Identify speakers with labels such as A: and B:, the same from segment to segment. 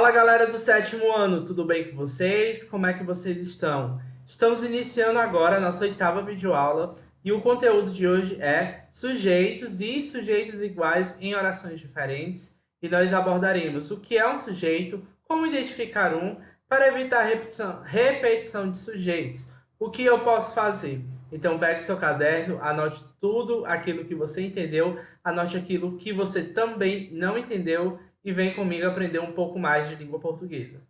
A: Fala galera do sétimo ano, tudo bem com vocês? Como é que vocês estão? Estamos iniciando agora a nossa oitava videoaula e o conteúdo de hoje é sujeitos e sujeitos iguais em orações diferentes e nós abordaremos o que é um sujeito, como identificar um, para evitar repetição de sujeitos, o que eu posso fazer. Então pegue seu caderno, anote tudo aquilo que você entendeu, anote aquilo que você também não entendeu e vem comigo aprender um pouco mais de língua portuguesa.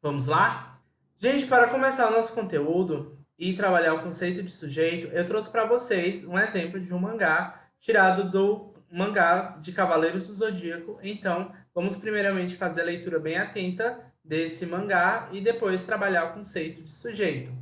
A: Vamos lá? Gente, para começar o nosso conteúdo e trabalhar o conceito de sujeito, eu trouxe para vocês um exemplo de um mangá tirado do mangá de Cavaleiros do Zodíaco. Então, vamos primeiramente fazer a leitura bem atenta desse mangá e depois trabalhar o conceito de sujeito.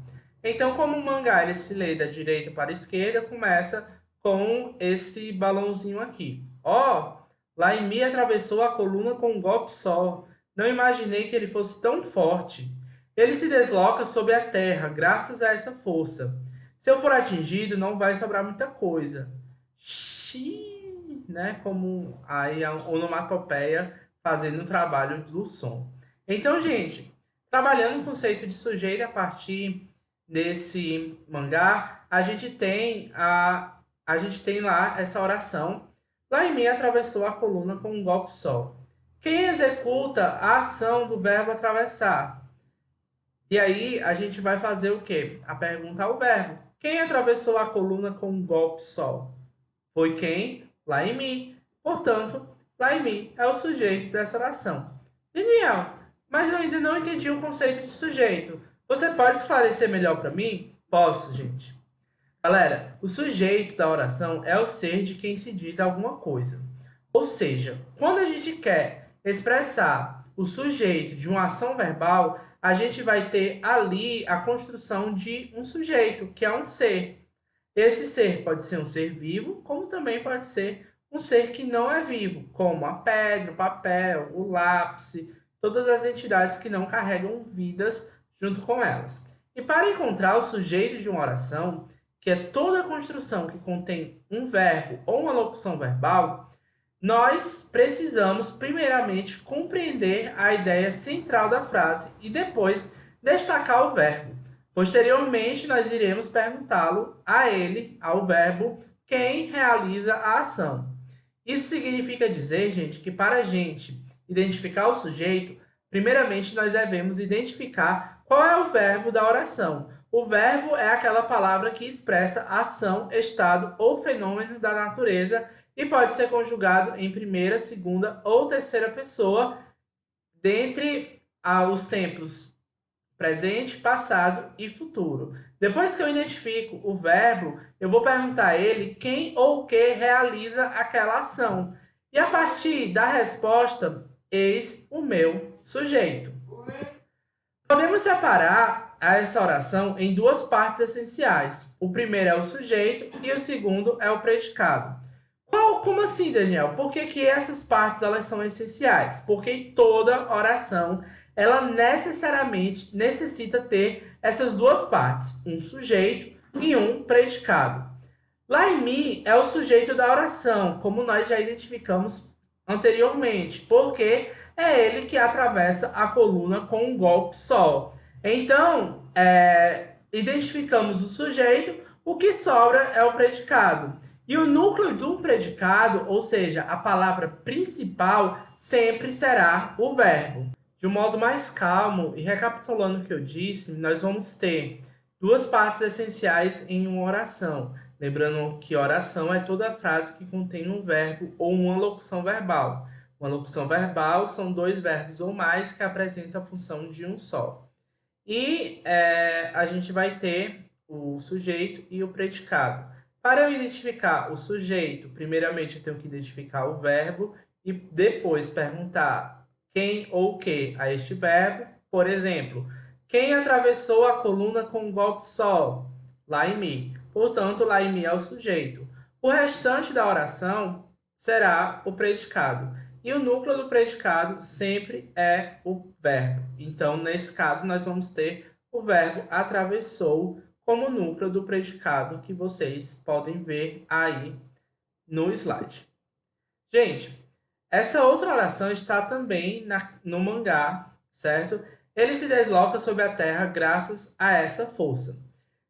A: Então, como o mangá ele se lê da direita para a esquerda, começa com esse balãozinho aqui. Ó! Laimi atravessou a coluna com um golpe só. Não imaginei que ele fosse tão forte. Ele se desloca sobre a terra, graças a essa força. Se eu for atingido, não vai sobrar muita coisa. Xiii, né? Como aí a onomatopeia fazendo o trabalho do som. Então, gente, trabalhando o conceito de sujeito a partir desse mangá, a gente tem lá essa oração. Laimi atravessou a coluna com um golpe só. Quem executa a ação do verbo atravessar? E aí a gente vai fazer o quê? A pergunta ao verbo. Quem atravessou a coluna com um golpe só? Foi quem? Laimi. Portanto, Laimi é o sujeito dessa oração. Daniel, mas eu ainda não entendi o conceito de sujeito. Você pode esclarecer melhor para mim? Posso, gente. Galera, o sujeito da oração é o ser de quem se diz alguma coisa. Ou seja, quando a gente quer expressar o sujeito de uma ação verbal, a gente vai ter ali a construção de um sujeito, que é um ser. Esse ser pode ser um ser vivo, como também pode ser um ser que não é vivo, como a pedra, o papel, o lápis, todas as entidades que não carregam vidas junto com elas. E para encontrar o sujeito de uma oração, que é toda a construção que contém um verbo ou uma locução verbal, nós precisamos primeiramente compreender a ideia central da frase e depois destacar o verbo. Posteriormente, nós iremos perguntá-lo a ele, ao verbo, quem realiza a ação. Isso significa dizer, gente, que para a gente identificar o sujeito, primeiramente nós devemos identificar qual é o verbo da oração. O verbo é aquela palavra que expressa ação, estado ou fenômeno da natureza e pode ser conjugado em primeira, segunda ou terceira pessoa, dentre os tempos presente, passado e futuro. Depois que eu identifico o verbo, eu vou perguntar a ele quem ou o que realiza aquela ação. E a partir da resposta, eis o meu sujeito. Podemos separar essa oração em duas partes essenciais. O primeiro é o sujeito e o segundo é o predicado. Como assim, Daniel? Por que essas partes elas são essenciais? Porque toda oração ela necessariamente necessita ter essas duas partes, um sujeito e um predicado. Laimi é o sujeito da oração, como nós já identificamos anteriormente, porque é ele que atravessa a coluna com um golpe só. Então, identificamos o sujeito, o que sobra é o predicado. E o núcleo do predicado, ou seja, a palavra principal, sempre será o verbo. De um modo mais calmo e recapitulando o que eu disse, nós vamos ter duas partes essenciais em uma oração. Lembrando que oração é toda frase que contém um verbo ou uma locução verbal. Uma locução verbal são dois verbos ou mais que apresentam a função de um só. E a gente vai ter o sujeito e o predicado. Para eu identificar o sujeito, primeiramente eu tenho que identificar o verbo e depois perguntar quem ou o que a este verbo. Por exemplo, quem atravessou a coluna com um golpe só? Laimi. Portanto, Laimi é o sujeito. O restante da oração será o predicado. E o núcleo do predicado sempre é o verbo. Então, nesse caso, nós vamos ter o verbo atravessou como núcleo do predicado que vocês podem ver aí no slide. Gente, Essa outra oração está também no mangá, certo? Ele se desloca sobre a terra graças a essa força.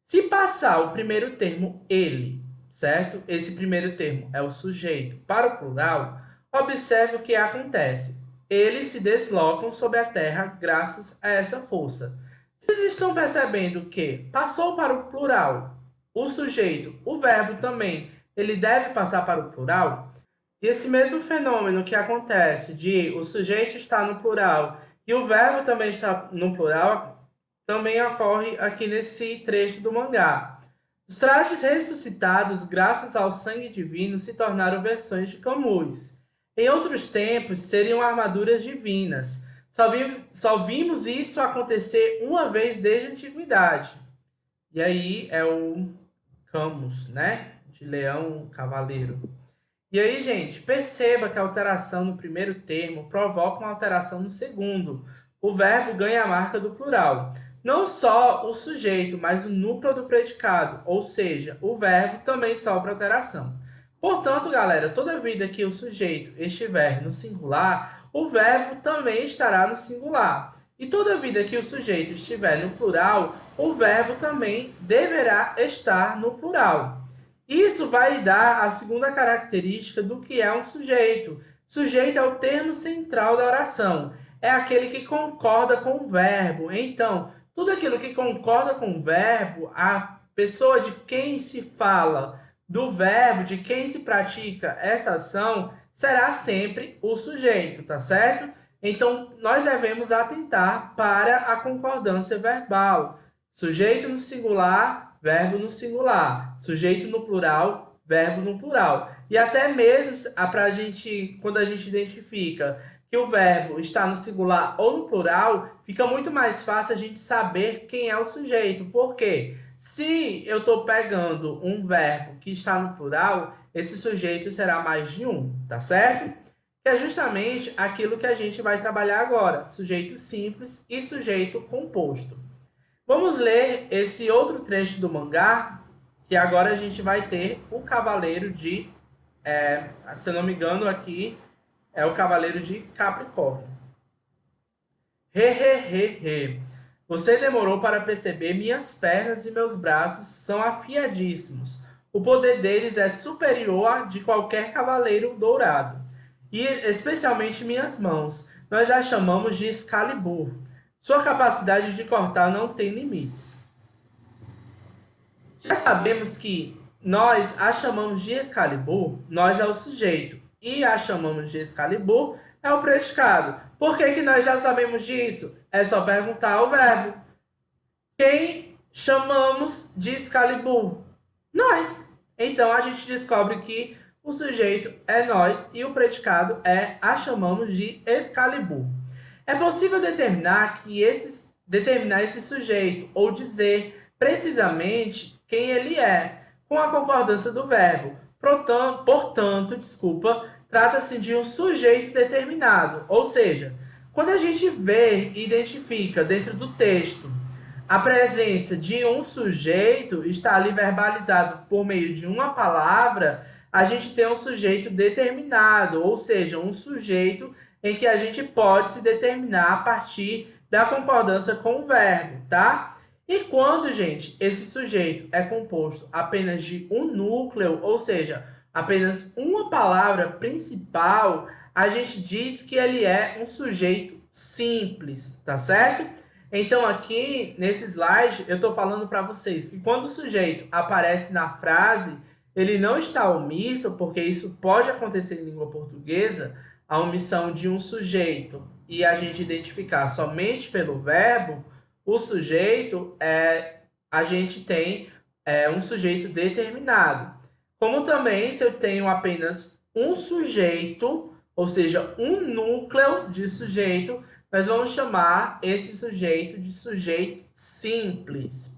A: Se passar o primeiro termo ele, certo? Esse primeiro termo é o sujeito para o plural, observe o que acontece. Eles se deslocam sobre a terra graças a essa força. Vocês estão percebendo que passou para o plural o sujeito, o verbo também, ele deve passar para o plural? E esse mesmo fenômeno que acontece de o sujeito estar no plural e o verbo também estar no plural, também ocorre aqui nesse trecho do mangá. Os trajes ressuscitados, graças ao sangue divino, se tornaram versões de Camões. Em outros tempos, seriam armaduras divinas. Só vimos isso acontecer uma vez desde a antiguidade. E aí é o Camus, né? De leão cavaleiro. E aí, gente, perceba que a alteração no primeiro termo provoca uma alteração no segundo. O verbo ganha a marca do plural. Não só o sujeito, mas o núcleo do predicado, ou seja, o verbo também sofre alteração. Portanto, galera, toda vida que o sujeito estiver no singular, o verbo também estará no singular. E toda vida que o sujeito estiver no plural, o verbo também deverá estar no plural. Isso vai dar a segunda característica do que é um sujeito. Sujeito é o termo central da oração. É aquele que concorda com o verbo. Então, tudo aquilo que concorda com o verbo, a pessoa de quem se fala, do verbo, de quem se pratica essa ação, será sempre o sujeito, tá certo? Então, nós devemos atentar para a concordância verbal. Sujeito no singular, verbo no singular. Sujeito no plural, verbo no plural. E até mesmo pra gente, quando a gente identifica que o verbo está no singular ou no plural, fica muito mais fácil a gente saber quem é o sujeito. Por quê? Se eu estou pegando um verbo que está no plural, esse sujeito será mais de um, tá certo? Que é justamente aquilo que a gente vai trabalhar agora, sujeito simples e sujeito composto. Vamos ler esse outro trecho do mangá, que agora a gente vai ter o Cavaleiro de, se eu não me engano aqui, é o Cavaleiro de Capricórnio. He. Você demorou para perceber, minhas pernas e meus braços são afiadíssimos. O poder deles é superior a de qualquer cavaleiro dourado. E especialmente minhas mãos. Nós as chamamos de Excalibur. Sua capacidade de cortar não tem limites. Já sabemos que nós a chamamos de Excalibur, nós é o sujeito. E a chamamos de Excalibur é o predicado. Por que nós já sabemos disso? É só perguntar ao verbo. Quem chamamos de Excalibur? Nós. Então a gente descobre que o sujeito é nós e o predicado é a chamamos de Excalibur. É possível determinar esse sujeito ou dizer precisamente quem ele é, com a concordância do verbo. Portanto, trata-se de um sujeito determinado, ou seja, quando a gente vê e identifica dentro do texto a presença de um sujeito, está ali verbalizado por meio de uma palavra, a gente tem um sujeito determinado, ou seja, um sujeito em que a gente pode se determinar a partir da concordância com o verbo, tá? E quando, gente, esse sujeito é composto apenas de um núcleo, ou seja, apenas uma palavra principal, a gente diz que ele é um sujeito simples, tá certo? Então aqui, nesse slide, eu estou falando para vocês que quando o sujeito aparece na frase, ele não está omisso, porque isso pode acontecer em língua portuguesa, a omissão de um sujeito e a gente identificar somente pelo verbo, o sujeito a gente tem um sujeito determinado. Como também se eu tenho apenas um sujeito, ou seja, um núcleo de sujeito, nós vamos chamar esse sujeito de sujeito simples.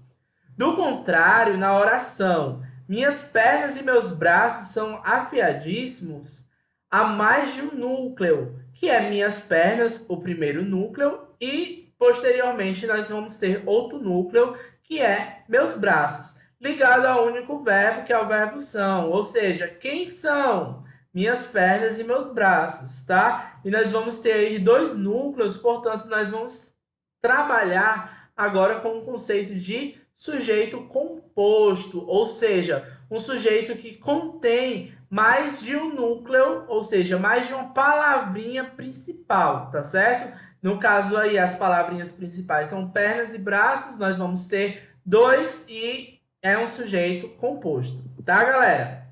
A: Do contrário, na oração, minhas pernas e meus braços são afiadíssimos, há mais de um núcleo, que é minhas pernas, o primeiro núcleo, e posteriormente nós vamos ter outro núcleo, que é meus braços, ligado ao único verbo, que é o verbo são, ou seja, quem são? minhas pernas e meus braços, tá? E nós vamos ter aí dois núcleos, portanto, nós vamos trabalhar agora com o conceito de sujeito composto, ou seja, um sujeito que contém mais de um núcleo, ou seja, mais de uma palavrinha principal, tá certo? No caso aí, as palavrinhas principais são pernas e braços, nós vamos ter dois e é um sujeito composto, tá, galera?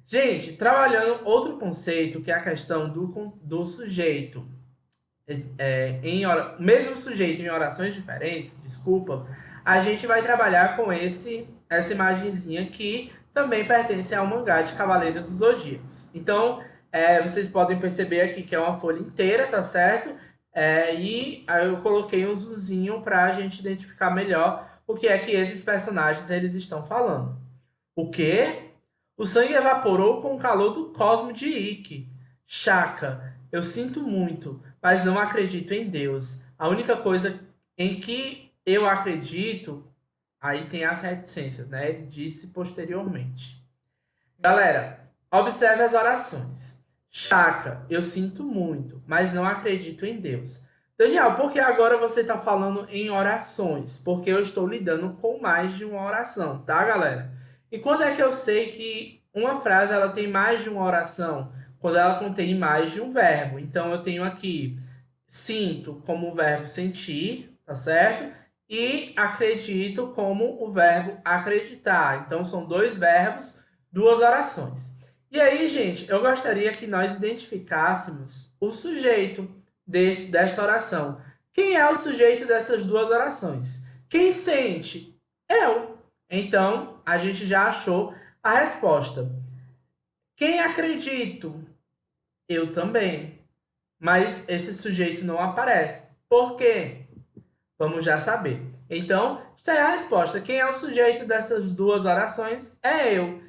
A: Gente, trabalhando outro conceito, que é a questão do sujeito, mesmo sujeito em orações diferentes, desculpa, a gente vai trabalhar com essa imagenzinha que também pertence ao mangá de Cavaleiros dos Zodíacos. Então, vocês podem perceber aqui que é uma folha inteira, tá certo? E aí eu coloquei um zoomzinho para a gente identificar melhor o que é que esses personagens eles estão falando. O quê? O sangue evaporou com o calor do cosmo de Ikki. Shaka, eu sinto muito, mas não acredito em Deus. A única coisa em que eu acredito, aí tem as reticências, né? Ele disse posteriormente. Galera, observe as orações. Shaka, eu sinto muito, mas não acredito em Deus. Daniel, por que agora você está falando em orações? Porque eu estou lidando com mais de uma oração, tá, galera? E quando é que eu sei que uma frase ela tem mais de uma oração? Quando ela contém mais de um verbo. Então eu tenho aqui sinto como o verbo sentir, tá certo? E acredito como o verbo acreditar. Então são dois verbos, duas orações. E aí, gente, eu gostaria que nós identificássemos o sujeito desta oração. Quem é o sujeito dessas duas orações? Quem sente? Eu. Então, a gente já achou a resposta. Quem acredito? Eu também. Mas esse sujeito não aparece. Por quê? Vamos já saber. Então, essa é a resposta. Quem é o sujeito dessas duas orações? É eu.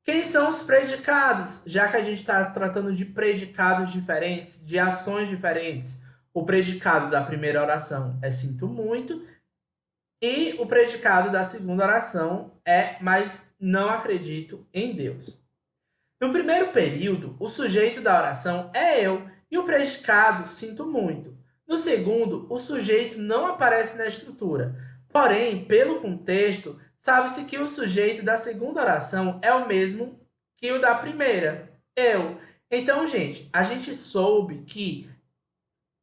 A: Quem são os predicados? Já que a gente está tratando de predicados diferentes, de ações diferentes. O predicado da primeira oração é sinto muito. E o predicado da segunda oração é mas não acredito em Deus. No primeiro período, o sujeito da oração é eu e o predicado sinto muito. No segundo, o sujeito não aparece na estrutura. Porém, pelo contexto, sabe-se que o sujeito da segunda oração é o mesmo que o da primeira, eu. Então, gente, a gente soube que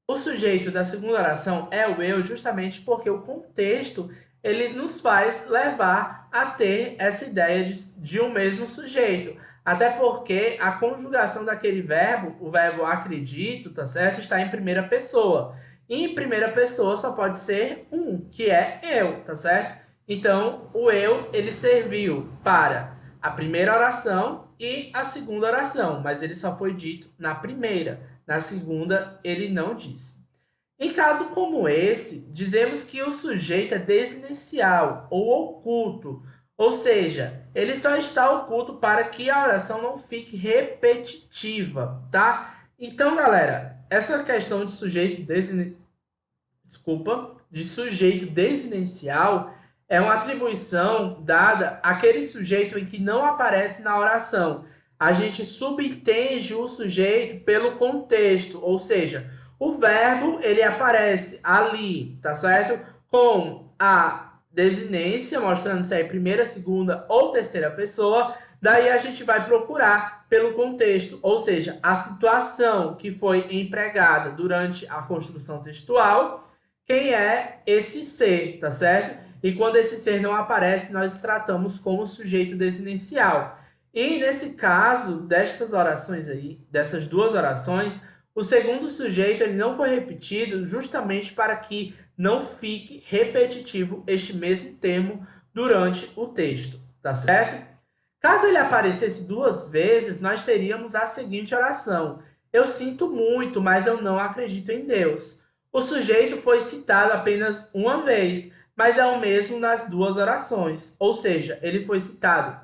A: o sujeito da segunda oração é o eu justamente porque o contexto ele nos faz levar a ter essa ideia de um mesmo sujeito. Até porque a conjugação daquele verbo, o verbo acredito, tá certo? Está em primeira pessoa. E em primeira pessoa só pode ser um, que é eu, tá certo? Então, o eu, ele serviu para a primeira oração e a segunda oração, mas ele só foi dito na primeira. Na segunda, ele não disse. Em caso como esse, dizemos que o sujeito é desinicial ou oculto, ou seja, ele só está oculto para que a oração não fique repetitiva, tá? Então, galera, essa questão de de sujeito desinencial é uma atribuição dada àquele sujeito em que não aparece na oração. A gente subentende o sujeito pelo contexto, ou seja, o verbo ele aparece ali, tá certo? Com a desinência, mostrando se é primeira, segunda ou terceira pessoa. Daí a gente vai procurar pelo contexto, ou seja, a situação que foi empregada durante a construção textual, quem é esse ser, tá certo? E quando esse ser não aparece, nós tratamos como sujeito desinencial. E nesse caso, dessas orações aí, dessas duas orações, o segundo sujeito ele não foi repetido justamente para que não fique repetitivo este mesmo termo durante o texto, tá certo? Caso ele aparecesse duas vezes, nós teríamos a seguinte oração: eu sinto muito, mas eu não acredito em Deus. O sujeito foi citado apenas uma vez, mas é o mesmo nas duas orações, ou seja, ele foi citado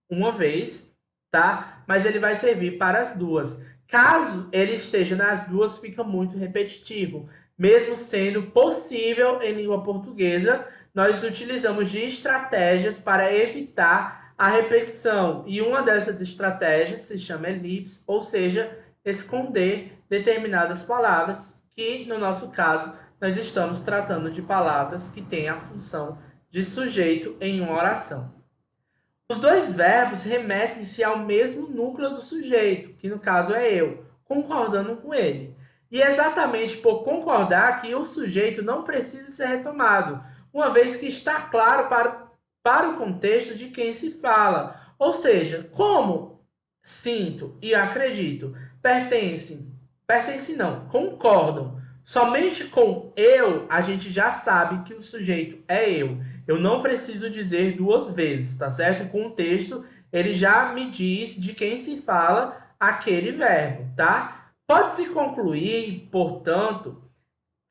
A: uma vez, tá? Mas ele vai servir para as duas. Caso ele esteja nas duas, fica muito repetitivo. Mesmo sendo possível em língua portuguesa, nós utilizamos de estratégias para evitar a repetição. E uma dessas estratégias se chama elipse, ou seja, esconder determinadas palavras, que no nosso caso nós estamos tratando de palavras que têm a função de sujeito em uma oração. Os dois verbos remetem-se ao mesmo núcleo do sujeito, que no caso é eu, concordando com ele. E é exatamente por concordar que o sujeito não precisa ser retomado, uma vez que está claro para o contexto de quem se fala. Ou seja, como sinto e acredito pertencem não, concordam. Somente com eu, a gente já sabe que o sujeito é eu. Eu não preciso dizer duas vezes, tá certo? O contexto, ele já me diz de quem se fala aquele verbo, tá? Pode-se concluir, portanto,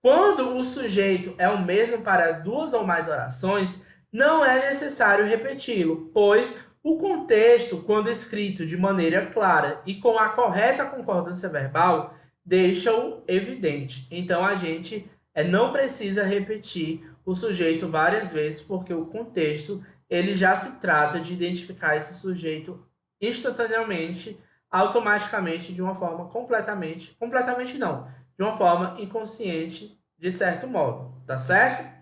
A: quando o sujeito é o mesmo para as duas ou mais orações, não é necessário repeti-lo, pois o contexto, quando escrito de maneira clara e com a correta concordância verbal, deixa-o evidente. Então a gente não precisa repetir o sujeito várias vezes, porque o contexto ele já se trata de identificar esse sujeito instantaneamente, automaticamente, de uma forma completamente não, de uma forma inconsciente, de certo modo, tá certo?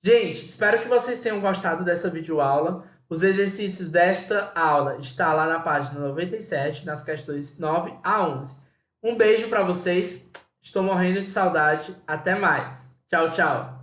A: Gente, espero que vocês tenham gostado dessa videoaula. Os exercícios desta aula estão lá na página 97, nas questões 9 a 11. Um beijo para vocês. Estou morrendo de saudade. Até mais. Tchau, tchau.